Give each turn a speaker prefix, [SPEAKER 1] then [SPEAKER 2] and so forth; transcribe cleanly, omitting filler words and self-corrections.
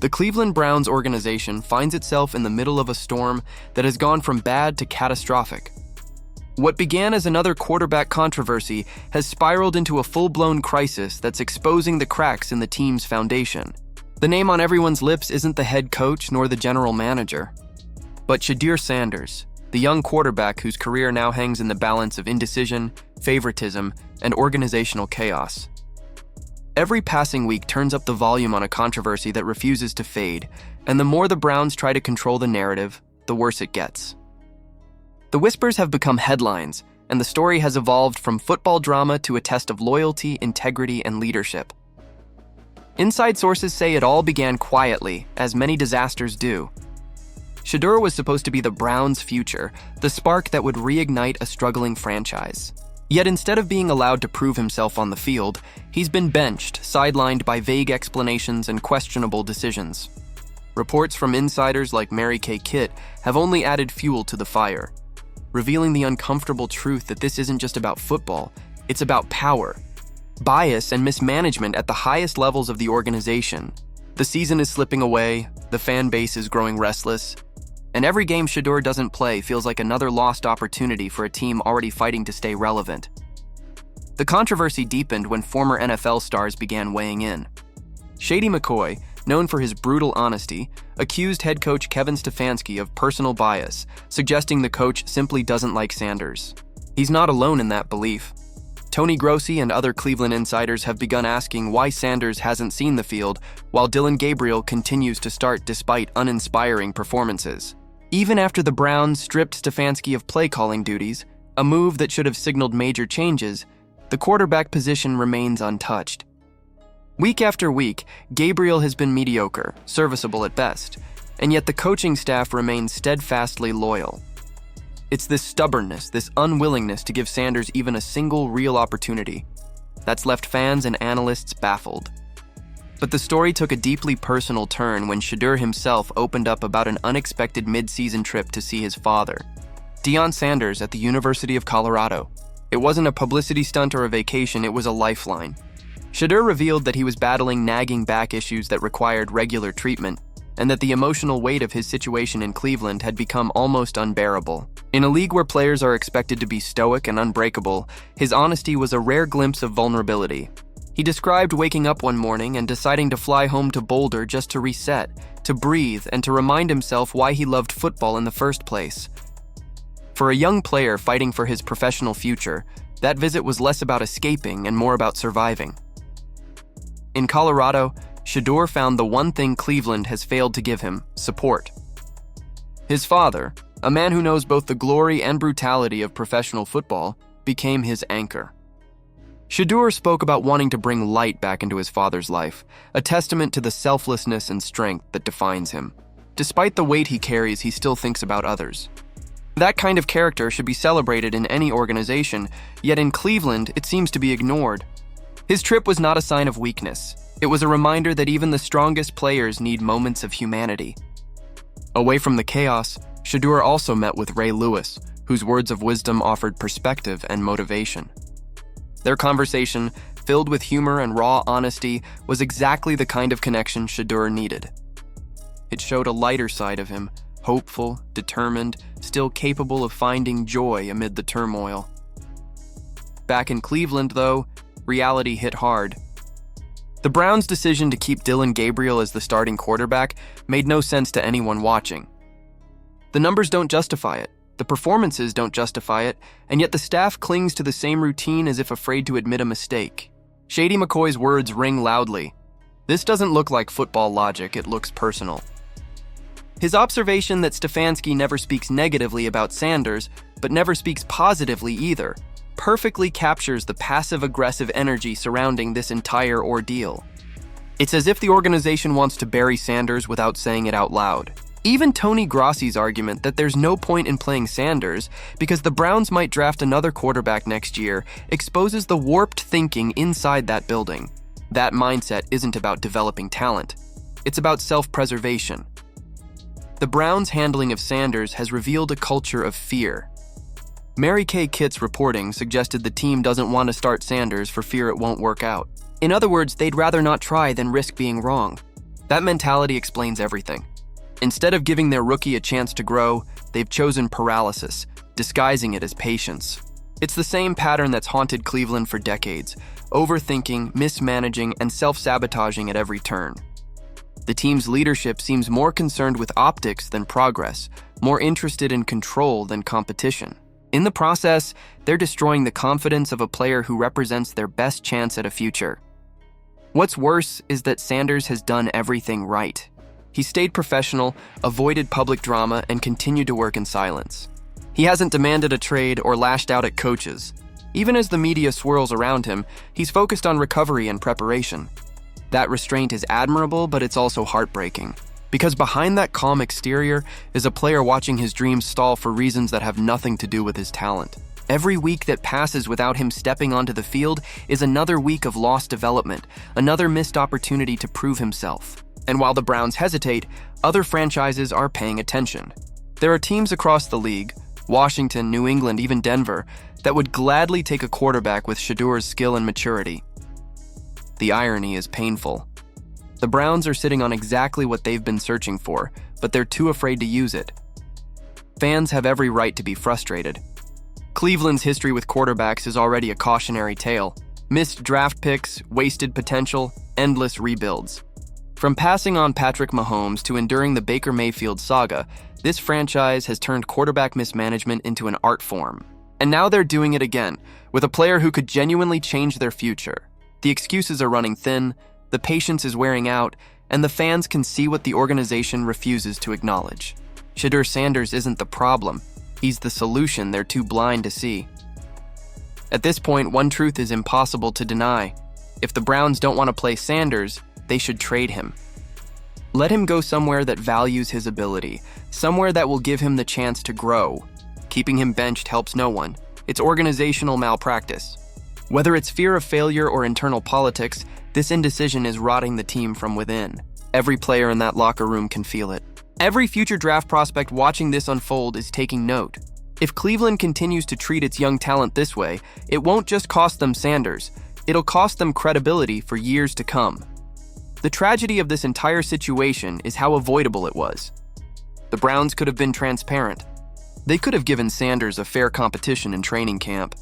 [SPEAKER 1] The Cleveland Browns organization finds itself in the middle of a storm that has gone from bad to catastrophic. What began as another quarterback controversy has spiraled into a full-blown crisis that's exposing the cracks in the team's foundation. The name on everyone's lips isn't the head coach nor the general manager, but Shedeur Sanders, the young quarterback whose career now hangs in the balance of indecision, favoritism, and organizational chaos. Every passing week turns up the volume on a controversy that refuses to fade, and the more the Browns try to control the narrative, the worse it gets. The whispers have become headlines, and the story has evolved from football drama to a test of loyalty, integrity, and leadership. Inside sources say it all began quietly, as many disasters do. Shedeur was supposed to be the Browns' future, the spark that would reignite a struggling franchise. Yet instead of being allowed to prove himself on the field, he's been benched, sidelined by vague explanations and questionable decisions. Reports from insiders like Mary Kay Kitt have only added fuel to the fire, revealing the uncomfortable truth that this isn't just about football, it's about power, bias, and mismanagement at the highest levels of the organization. The season is slipping away, the fan base is growing restless, and every game Shedeur doesn't play feels like another lost opportunity for a team already fighting to stay relevant. The controversy deepened when former NFL stars began weighing in. Shady McCoy, known for his brutal honesty, accused head coach Kevin Stefanski of personal bias, suggesting the coach simply doesn't like Sanders. He's not alone in that belief. Tony Grossi and other Cleveland insiders have begun asking why Sanders hasn't seen the field, while Dillon Gabriel continues to start despite uninspiring performances. Even after the Browns stripped Stefanski of play-calling duties, a move that should have signaled major changes, the quarterback position remains untouched. Week after week, Gabriel has been mediocre, serviceable at best, and yet the coaching staff remains steadfastly loyal. It's this stubbornness, this unwillingness to give Sanders even a single real opportunity, that's left fans and analysts baffled. But the story took a deeply personal turn when Shedeur himself opened up about an unexpected mid-season trip to see his father, Deion Sanders, at the University of Colorado. It wasn't a publicity stunt or a vacation, it was a lifeline. Shedeur revealed that he was battling nagging back issues that required regular treatment, and that the emotional weight of his situation in Cleveland had become almost unbearable. In a league where players are expected to be stoic and unbreakable, his honesty was a rare glimpse of vulnerability. He described waking up one morning and deciding to fly home to Boulder just to reset, to breathe, and to remind himself why he loved football in the first place. For a young player fighting for his professional future, that visit was less about escaping and more about surviving. In Colorado, Shedeur found the one thing Cleveland has failed to give him: support. His father, a man who knows both the glory and brutality of professional football, became his anchor. Shedeur spoke about wanting to bring light back into his father's life, a testament to the selflessness and strength that defines him. Despite the weight he carries, he still thinks about others. That kind of character should be celebrated in any organization, yet in Cleveland, it seems to be ignored. His trip was not a sign of weakness. It was a reminder that even the strongest players need moments of humanity. Away from the chaos, Shedeur also met with Ray Lewis, whose words of wisdom offered perspective and motivation. Their conversation, filled with humor and raw honesty, was exactly the kind of connection Shedeur needed. It showed a lighter side of him, hopeful, determined, still capable of finding joy amid the turmoil. Back in Cleveland, though, reality hit hard. The Browns' decision to keep Dillon Gabriel as the starting quarterback made no sense to anyone watching. The numbers don't justify it, the performances don't justify it, and yet the staff clings to the same routine as if afraid to admit a mistake. Shady McCoy's words ring loudly. This doesn't look like football logic, it looks personal. His observation that Stefanski never speaks negatively about Sanders, but never speaks positively either, perfectly captures the passive-aggressive energy surrounding this entire ordeal. It's as if the organization wants to bury Sanders without saying it out loud. Even Tony Grossi's argument that there's no point in playing Sanders because the Browns might draft another quarterback next year exposes the warped thinking inside that building. That mindset isn't about developing talent. It's about self-preservation. The Browns' handling of Sanders has revealed a culture of fear. Mary Kay Kitt's reporting suggested the team doesn't want to start Sanders for fear it won't work out. In other words, they'd rather not try than risk being wrong. That mentality explains everything. Instead of giving their rookie a chance to grow, they've chosen paralysis, disguising it as patience. It's the same pattern that's haunted Cleveland for decades, overthinking, mismanaging, and self-sabotaging at every turn. The team's leadership seems more concerned with optics than progress, more interested in control than competition. In the process, they're destroying the confidence of a player who represents their best chance at a future. What's worse is that Sanders has done everything right. He stayed professional, avoided public drama, and continued to work in silence. He hasn't demanded a trade or lashed out at coaches. Even as the media swirls around him, he's focused on recovery and preparation. That restraint is admirable, but it's also heartbreaking. Because behind that calm exterior is a player watching his dreams stall for reasons that have nothing to do with his talent. Every week that passes without him stepping onto the field is another week of lost development, another missed opportunity to prove himself. And while the Browns hesitate, other franchises are paying attention. There are teams across the league, Washington, New England, even Denver, that would gladly take a quarterback with Shedeur's skill and maturity. The irony is painful. The Browns are sitting on exactly what they've been searching for, but they're too afraid to use it. Fans have every right to be frustrated. Cleveland's history with quarterbacks is already a cautionary tale. Missed draft picks, wasted potential, endless rebuilds. From passing on Patrick Mahomes to enduring the Baker Mayfield saga, this franchise has turned quarterback mismanagement into an art form. And now they're doing it again, with a player who could genuinely change their future. The excuses are running thin, the patience is wearing out, and the fans can see what the organization refuses to acknowledge. Shedeur Sanders isn't the problem. He's the solution they're too blind to see. At this point, one truth is impossible to deny. If the Browns don't want to play Sanders, they should trade him. Let him go somewhere that values his ability, somewhere that will give him the chance to grow. Keeping him benched helps no one. It's organizational malpractice. Whether it's fear of failure or internal politics, this indecision is rotting the team from within. Every player in that locker room can feel it. Every future draft prospect watching this unfold is taking note. If Cleveland continues to treat its young talent this way, it won't just cost them Sanders, it'll cost them credibility for years to come. The tragedy of this entire situation is how avoidable it was. The Browns could have been transparent. They could have given Sanders a fair competition in training camp.